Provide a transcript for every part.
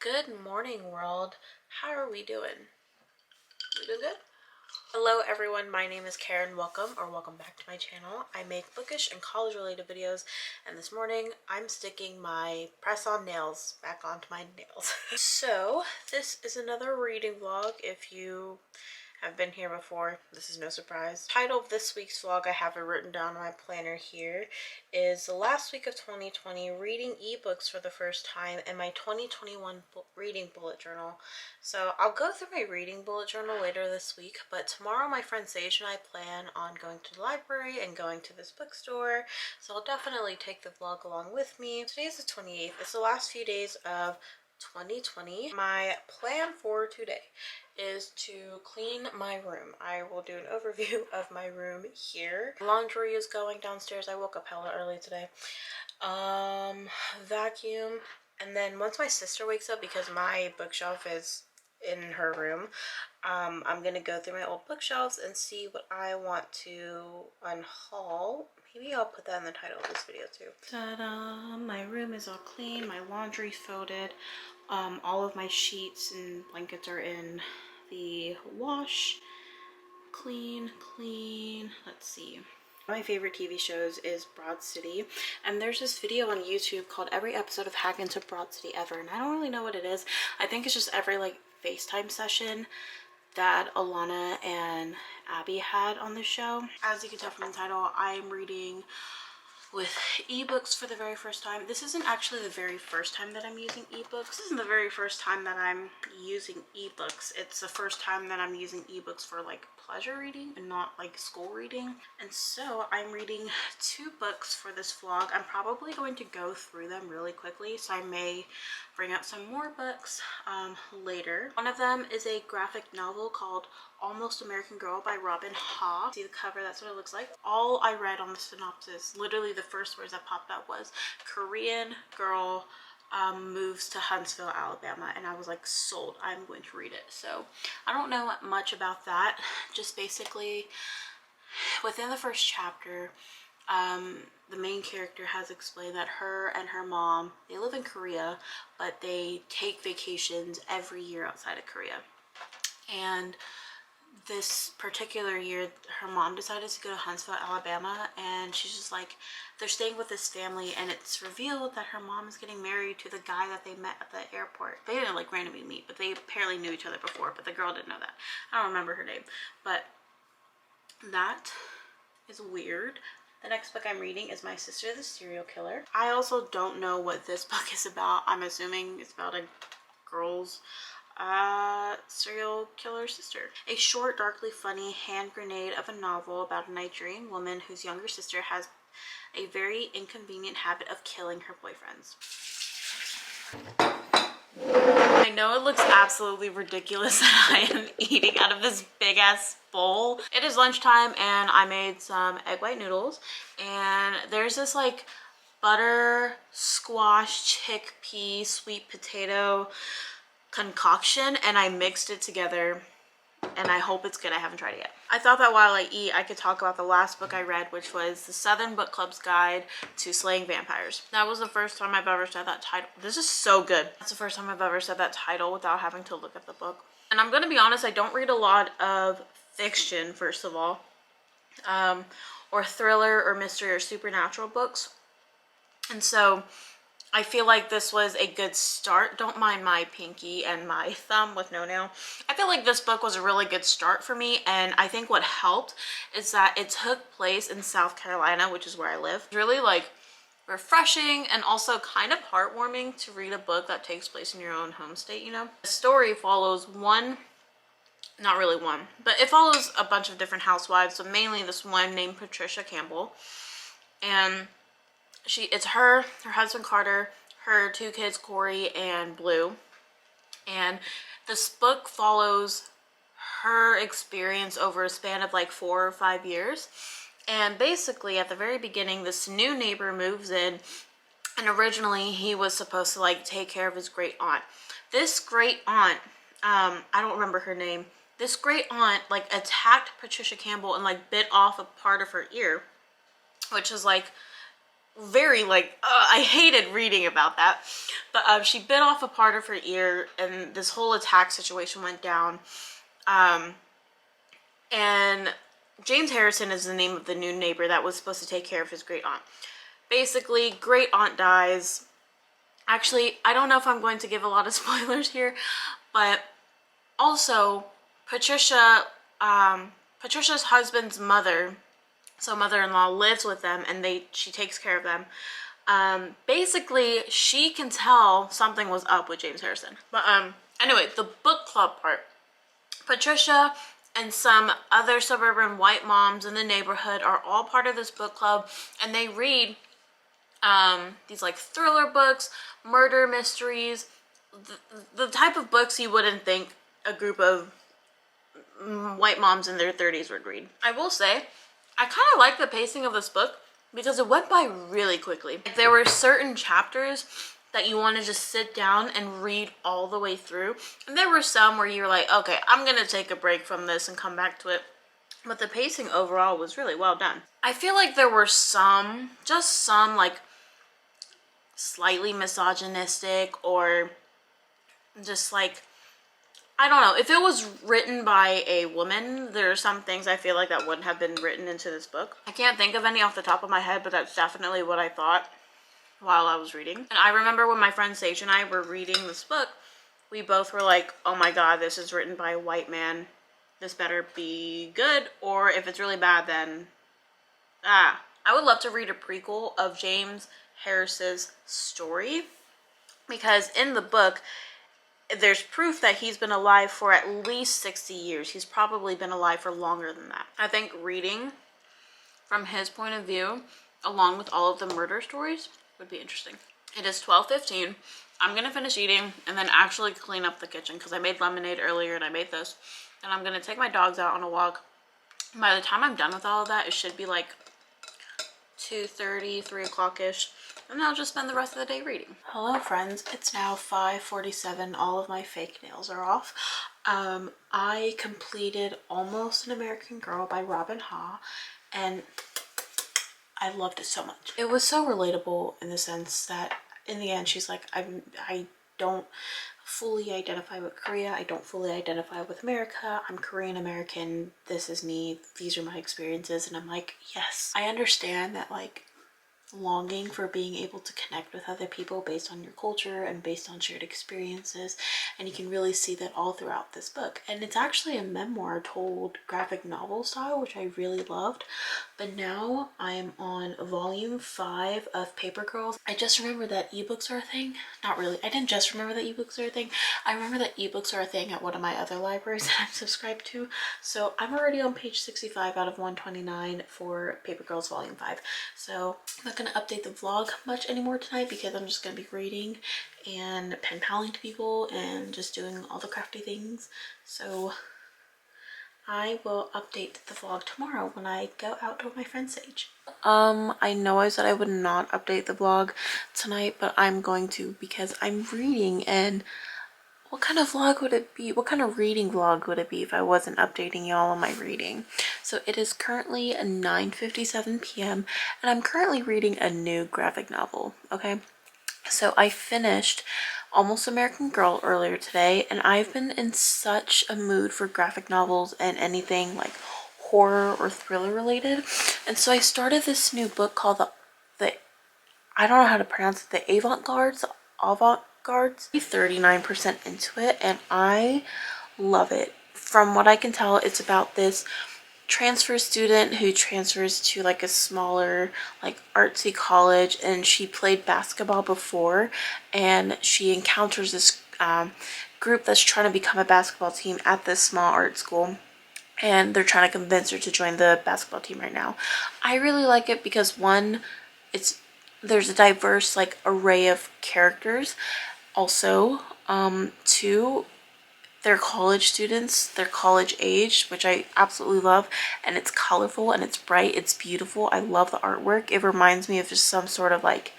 Good morning, world. How are we doing? We doing good? Hello, everyone. My name is Karen. Welcome back to my channel. I make bookish and college-related videos, and this morning I'm sticking my press-on nails back onto my nails. So, this is another reading vlog. If you have been here before, this is no surprise. The title of this week's vlog, I have it written down on my planner here, is the last week of 2020 reading ebooks for the first time and my 2021 reading bullet journal. So I'll go through my reading bullet journal later this week, but tomorrow my friend Sage and I plan on going to the library and going to this bookstore, so I'll definitely take the vlog along with me. Today is the 28th. It's the last few days of 2020. My plan for today is to clean my room. I will do an overview of my room here. Laundry is going downstairs. I woke up hella early today. Vacuum, and then once my sister wakes up, because my bookshelf is in her room, I'm gonna go through my old bookshelves and see what I want to unhaul. Maybe I'll put that in the title of this video too. Ta-da! My room is all clean, my laundry's folded, all of my sheets and blankets are in the wash. Clean. Let's see. One of my favorite TV shows is Broad City, and there's this video on YouTube called Every Episode of Hack Into Broad City Ever, and I don't really know what it is. I think it's just every like FaceTime session that Alana and Abby had on the show. As you can tell from the title, I am reading with ebooks for the very first time. This isn't actually the very first time that I'm using ebooks. This isn't the very first time that I'm using ebooks. It's the first time that I'm using ebooks for like pleasure reading and not like school reading. And so I'm reading 2 books for this vlog. I'm probably going to go through them really quickly, so I may bring out some more books later. One of them is a graphic novel called Almost American Girl by Robin Hobb. See the cover? That's what it looks like. All I read on the synopsis, literally the first words that popped up was Korean girl moves to Huntsville, Alabama, and I was like, sold. I'm going to read it. So I don't know much about that. Just basically within the first chapter, the main character has explained that her and her mom, they live in Korea, but they take vacations every year outside of Korea. And this particular year, her mom decided to go to Huntsville, Alabama, and she's just like, they're staying with this family, and it's revealed that her mom is getting married to the guy that they met at the airport. They didn't like randomly meet, but they apparently knew each other before, but the girl didn't know that. I don't remember her name, but that is weird. The next book I'm reading is My Sister the Serial Killer. I also don't know what this book is about. I'm assuming it's about a girl's serial killer sister. A short, darkly funny hand grenade of a novel about a Nigerian woman whose younger sister has a very inconvenient habit of killing her boyfriends. I know it looks absolutely ridiculous that I am eating out of this big ass bowl. It is lunchtime and I made some egg white noodles, and there's this like butter squash chickpea sweet potato concoction, and I mixed it together and I hope it's good. I haven't tried it yet. I thought that while I eat, I could talk about the last book I read, which was The Southern Book Club's Guide to Slaying Vampires. That was the first time I've ever said that title. This is so good. That's the first time I've ever said that title without having to look at the book. And I'm gonna be honest, I don't read a lot of fiction, first of all, or thriller or mystery or supernatural books. And so I feel like this was a good start. Don't mind my pinky and my thumb with no nail. I feel like this book was a really good start for me, and I think what helped is that it took place in South Carolina, which is where I live. It's really like refreshing and also kind of heartwarming to read a book that takes place in your own home state, you know? The story follows not really one, but it follows a bunch of different housewives, so mainly this one named Patricia Campbell. And it's her husband Carter, her 2 kids Corey and Blue, and this book follows her experience over a span of like 4 or 5 years. And basically at the very beginning, this new neighbor moves in, and originally he was supposed to like take care of his great aunt. This great aunt, I don't remember her name, this great aunt like attacked Patricia Campbell and like bit off a part of her ear, which is like very like, I hated reading about that. But she bit off a part of her ear, and this whole attack situation went down. And James Harrison is the name of the new neighbor that was supposed to take care of his great aunt. Basically, great aunt dies. Actually, I don't know if I'm going to give a lot of spoilers here, but also Patricia's husband's mother, so mother-in-law, lives with them, and she takes care of them. Basically, she can tell something was up with James Harrison. But anyway, the book club part. Patricia and some other suburban white moms in the neighborhood are all part of this book club, and they read these like thriller books, murder mysteries, the type of books you wouldn't think a group of white moms in their 30s would read. I will say, I kind of like the pacing of this book because it went by really quickly. There were certain chapters that you want to just sit down and read all the way through, and there were some where you're like, okay, I'm gonna take a break from this and come back to it. But the pacing overall was really well done. I feel like there were just some like slightly misogynistic, or just like, I don't know, if it was written by a woman, there are some things I feel like that wouldn't have been written into this book. I can't think of any off the top of my head, but that's definitely what I thought while I was reading. And I remember when my friend Sage and I were reading this book, we both were like, oh my god, this is written by a white man. This better be good, or if it's really bad, then I would love to read a prequel of James Harris's story, because in the book there's proof that he's been alive for at least 60 years. He's probably been alive for longer than that. I think reading from his point of view, along with all of the murder stories, would be interesting. It is 12:15. I'm gonna finish eating and then actually clean up the kitchen because I made lemonade earlier and I made this. And I'm gonna take my dogs out on a walk. By the time I'm done with all of that, it should be like 2:30, 3 o'clock-ish. And I'll just spend the rest of the day reading. Hello friends, it's now 5:47. All of my fake nails are off. I completed Almost an American Girl by Robin Hobb, and I loved it so much. It was so relatable in the sense that in the end she's like, I don't fully identify with Korea, I don't fully identify with America, I'm Korean American, this is me, these are my experiences. And I'm like, yes, I understand that, like, longing for being able to connect with other people based on your culture and based on shared experiences, and you can really see that all throughout this book. And it's actually a memoir told graphic novel style, which I really loved. But now I'm on volume 5 of Paper Girls. I just remember that ebooks are a thing. Not really, I didn't just remember that ebooks are a thing. I remember that ebooks are a thing at one of my other libraries that I'm subscribed to. So I'm already on page 65 out of 129 for Paper Girls volume 5. So I'm not gonna update the vlog much anymore tonight because I'm just gonna be reading and pen paling to people and just doing all the crafty things. So I will update the vlog tomorrow when I go out with my friend Sage. I know I said I would not update the vlog tonight, but I'm going to because I'm reading. And what kind of vlog would it be? What kind of reading vlog would it be if I wasn't updating y'all on my reading? So it is currently 9:57 p.m. and I'm currently reading a new graphic novel, okay? So I finished Almost American Girl earlier today, and I've been in such a mood for graphic novels and anything like horror or thriller related. And so I started this new book called the I don't know how to pronounce it, the Avant-Gardes, 39% into it, and I love it. From what I can tell, it's about this transfer student who transfers to like a smaller, like artsy college, and she played basketball before, and she encounters this group that's trying to become a basketball team at this small art school, and they're trying to convince her to join the basketball team right now. I really like it because one, there's a diverse like array of characters. Also, two, they're college students, they're college age, which I absolutely love, and it's colorful and it's bright, it's beautiful. I love the artwork. It reminds me of just some sort of like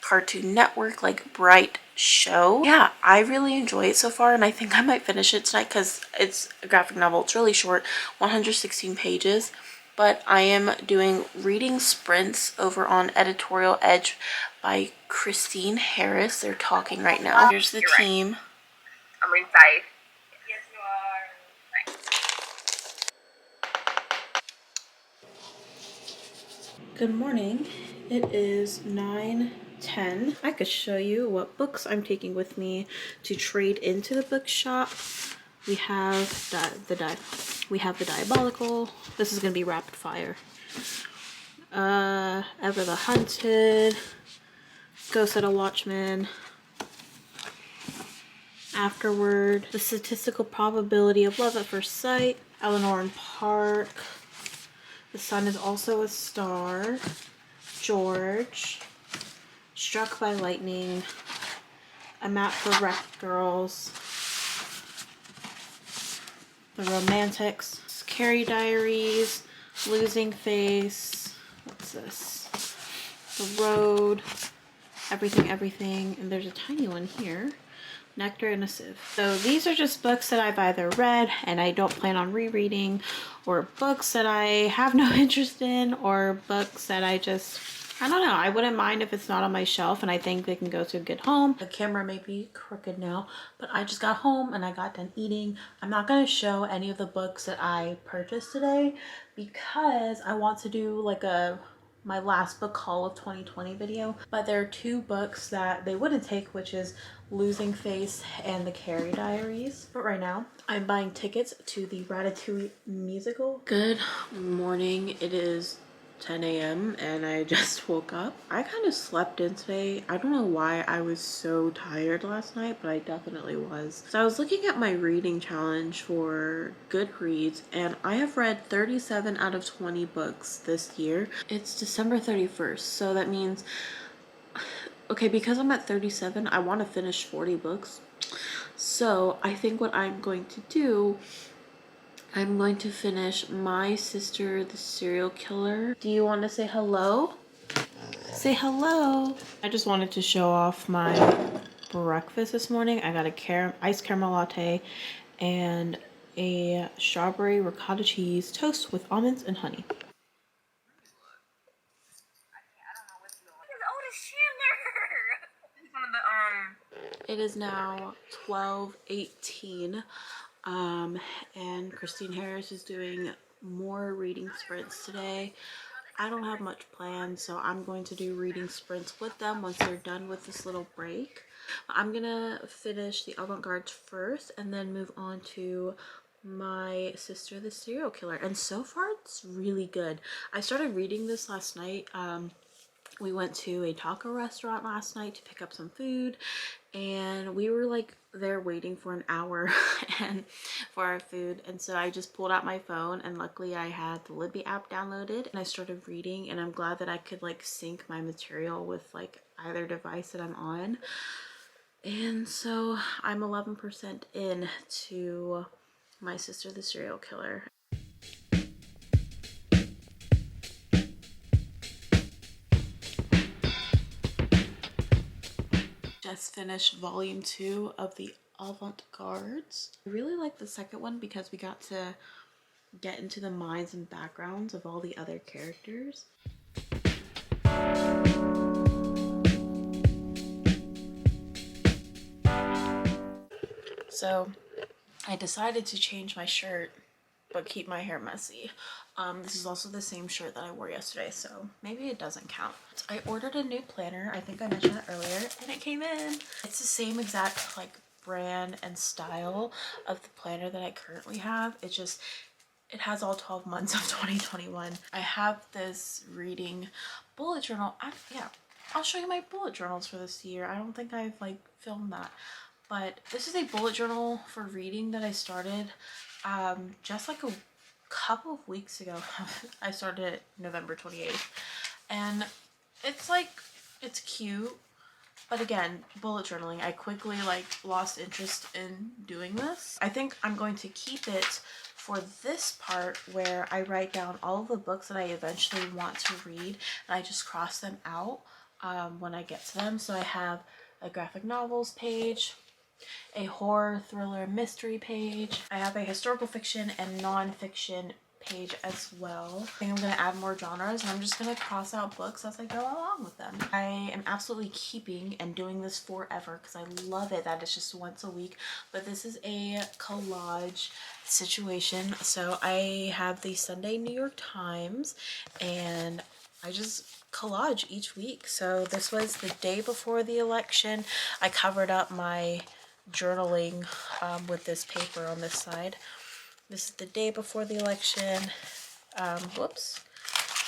Cartoon Network, like bright show. Yeah, I really enjoy it so far, and I think I might finish it tonight because it's a graphic novel. It's really short, 116 pages, but I am doing reading sprints over on Editorial Edge by Christine Harris. They're talking right now. Here's the team. Right. I'm inside. Yes, you are. Nice. Good morning. It is 9:10. I could show you what books I'm taking with me to trade into the bookshop. We have we have the Diabolical. This is gonna be rapid fire. Ever the Hunted, Ghost at a Watchman, Afterward, The Statistical Probability of Love at First Sight, Eleanor and Park, The Sun is Also a Star, George, Struck by Lightning, A Map for Wrecked Girls, The Romantics, Carrie Diaries, Losing Face, what's this? The Road, Everything, and there's a tiny one here, Nectar and a Sieve. So these are just books that I've either read and I don't plan on rereading, or books that I have no interest in, or books that I don't know. I wouldn't mind if it's not on my shelf and I think they can go to a good home. The camera may be crooked now, but I just got home and I got done eating. I'm not going to show any of the books that I purchased today because I want to do like my last book haul of 2020 video, but there are two books that they wouldn't take, which is Losing Face and the Carrie Diaries. But right now I'm buying tickets to the Ratatouille musical. Good morning. It is 10 a.m. and I just woke up. I kind of slept in today. I don't know why I was so tired last night, but I definitely was. So I was looking at my reading challenge for Goodreads and I have read 37 out of 20 books this year. It's December 31st, so that means, okay, because I'm at 37, I want to finish 40 books. So I think what I'm going to do, I'm going to finish My Sister the Serial Killer. Do you want to say hello? Say hello. I just wanted to show off my breakfast this morning. I got a iced caramel latte and a strawberry ricotta cheese toast with almonds and honey. It is now 12:18. And Christine Harris is doing more reading sprints today. I don't have much planned, so I'm going to do reading sprints with them once they're done with this little break. I'm gonna finish the avant-garde first and then move on to My Sister the Serial Killer, and so far it's really good. I started reading this last night. We went to a taco restaurant last night to pick up some food, and we were like there waiting for an hour and for our food, and so I just pulled out my phone, and luckily I had the Libby app downloaded and I started reading, and I'm glad that I could like sync my material with like either device that I'm on. And so I'm 11% in to My Sister the Serial Killer. Just finished volume 2 of the Avant-Gardes. I really like the second one because we got to get into the minds and backgrounds of all the other characters. So I decided to change my shirt but keep my hair messy. This is also the same shirt that I wore yesterday, so maybe it doesn't count. I ordered a new planner. I think I mentioned that earlier, and it came in. It's the same exact like brand and style of the planner that I currently have. It has all 12 months of 2021. I have this reading bullet journal. Yeah, I'll show you my bullet journals for this year. I don't think I've like filmed that, but this is a bullet journal for reading that I started just like a couple of weeks ago. I started it November 28th, and it's cute, but again, bullet journaling, I quickly like lost interest in doing this. I think I'm going to keep it for this part where I write down all of the books that I eventually want to read, and I just cross them out when I get to them. So I have a graphic novels page, a horror, thriller, mystery page. I have a historical fiction and non-fiction page as well. I think I'm gonna add more genres, and I'm just gonna cross out books as I go along with them. I am absolutely keeping and doing this forever because I love it that it's just once a week, but this is a collage situation. So I have the Sunday New York Times, and I just collage each week. So this was the day before the election. I covered up my journaling with this paper on this side. This is the day before the election. Whoops.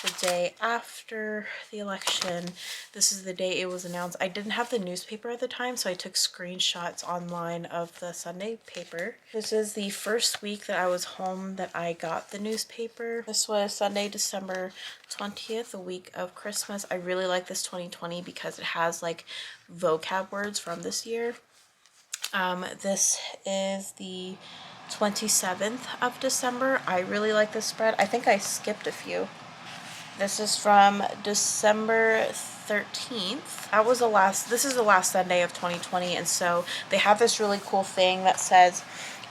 The day after the election. This is the day it was announced. I didn't have the newspaper at the time, so I took screenshots online of the Sunday paper. This is the first week that I was home that I got the newspaper. This was Sunday, December 20th, the week of Christmas. I really like this 2020 because it has like vocab words from this year. This is the 27th of December. I really like this spread. I think I skipped a few. This is from December 13th. This is the last Sunday of 2020, and so they have this really cool thing that says,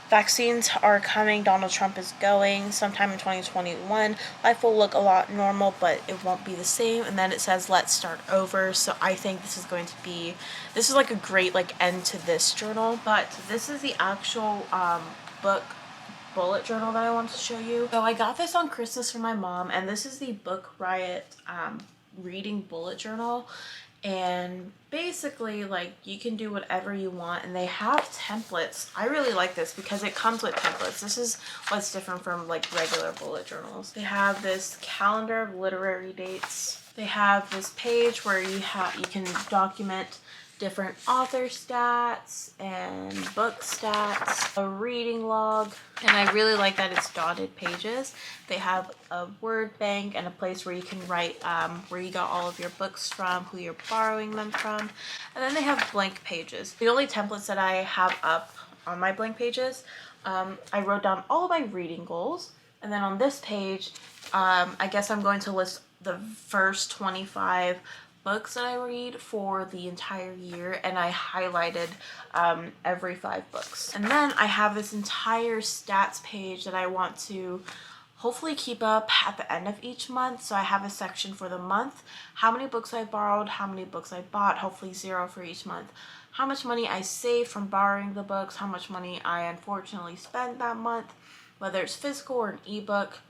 vaccines are coming, Donald Trump is going, sometime in 2021, life will look a lot normal, but it won't be the same. And then it says, let's start over. So I think this is like a great like end to this journal. But this is the actual book bullet journal that I want to show you. So I got this on Christmas from my mom, and this is the Book Riot reading bullet journal. And basically, like, you can do whatever you want, and they have templates. I really like this because it comes with templates. This is what's different from like regular bullet journals. They have this calendar of literary dates. They have this page where you can document different author stats and book stats, a reading log, and I really like that it's dotted pages. They have a word bank and a place where you can write where you got all of your books from, who you're borrowing them from, and then they have blank pages. The only templates that I have up on my blank pages, I wrote down all of my reading goals, and then on this page, I guess I'm going to list the first 25 books that I read for the entire year, and I highlighted every 5 books. And then I have this entire stats page that I want to hopefully keep up at the end of each month. So I have a section for the month, how many books I borrowed, how many books I bought, hopefully 0 for each month, how much money I saved from borrowing the books, how much money I unfortunately spent that month, whether it's physical or an ebook.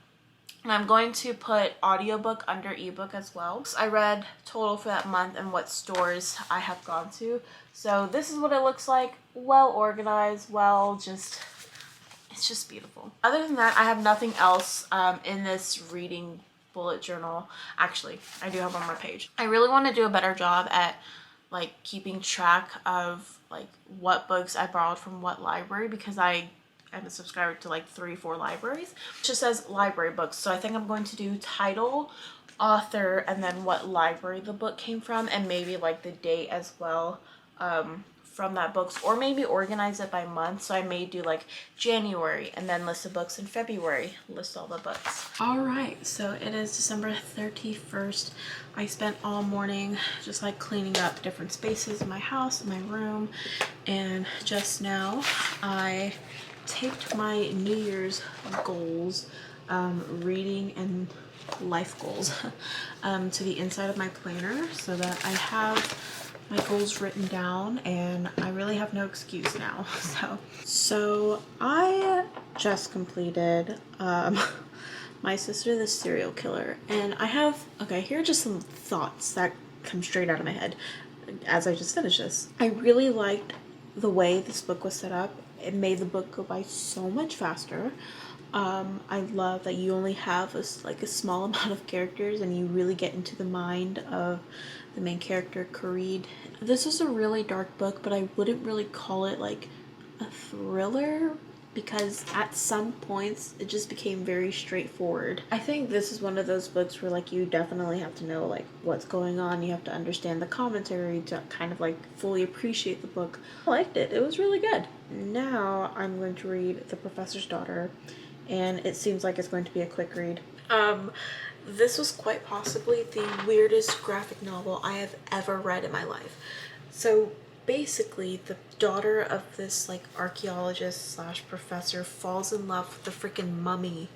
And I'm going to put audiobook under ebook as well. So I read total for that month and what stores I have gone to. So this is what it looks like. Well organized, it's just beautiful. Other than that, I have nothing else in this reading bullet journal. Actually, I do have one more page. I really want to do a better job at like keeping track of like what books I borrowed from what library, because I'm a subscriber to like 3-4 libraries. It just says library books. So I think I'm going to do title, author, and then what library the book came from, and maybe like the date as well from that books, or maybe organize it by month. So I may do like January and then list the books in February, list all the books. All right, so it is December 31st. I spent all morning just like cleaning up different spaces in my house, in my room, and just now I taped my New Year's goals, reading and life goals to the inside of my planner so that I have my goals written down, and I really have no excuse now. So I just completed My Sister the Serial Killer, and here are just some thoughts that come straight out of my head as I just finished this. I really liked the way this book was set up. It made the book go by so much faster. I love that you only have a small amount of characters, and you really get into the mind of the main character, Kareed. This was a really dark book, but I wouldn't really call it like a thriller, because at some points it just became very straightforward. I think this is one of those books where like you definitely have to know like what's going on. You have to understand the commentary to kind of like fully appreciate the book. I liked it. It was really good. Now I'm going to read The Professor's Daughter, and it seems like it's going to be a quick read. This was quite possibly the weirdest graphic novel I have ever read in my life. So basically, the daughter of this like archaeologist slash professor falls in love with the freaking mummy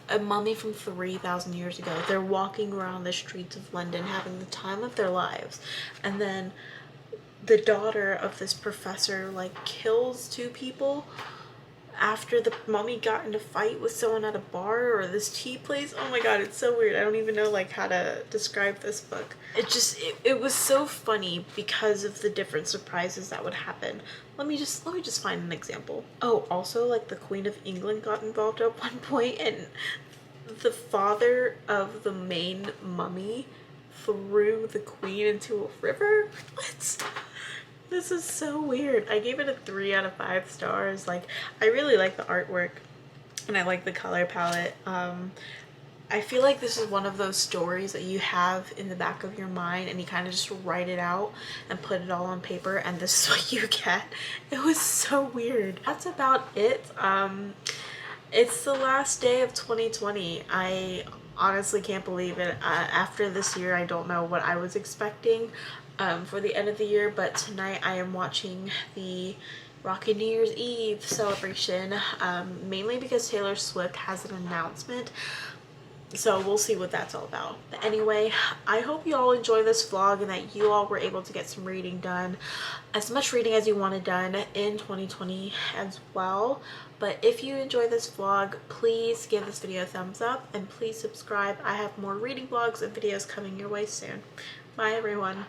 a mummy from 3,000 years ago. They're walking around the streets of London having the time of their lives, and then the daughter of this professor like kills two people after the mummy got in a fight with someone at a bar or this tea place. Oh my god, it's so weird. I don't even know like how to describe this book. It was so funny because of the different surprises that would happen. Let me just find an example. Oh, also like the Queen of England got involved at one point, and the father of the main mummy threw the queen into a river. What? This is so weird. I gave it a 3 out of 5 stars. Like, I really like the artwork and I like the color palette. I feel like this is one of those stories that you have in the back of your mind and you kind of just write it out and put it all on paper, and this is what you get. It was so weird. That's about it. It's the last day of 2020. I honestly can't believe it. After this year, I don't know what I was expecting for the end of the year, but tonight I am watching the Rocky New Year's Eve celebration, mainly because Taylor Swift has an announcement. So we'll see what that's all about. But anyway, I hope you all enjoy this vlog and that you all were able to get some reading done. As much reading as you wanted done in 2020 as well. But if you enjoy this vlog, please give this video a thumbs up and please subscribe. I have more reading vlogs and videos coming your way soon. Bye everyone.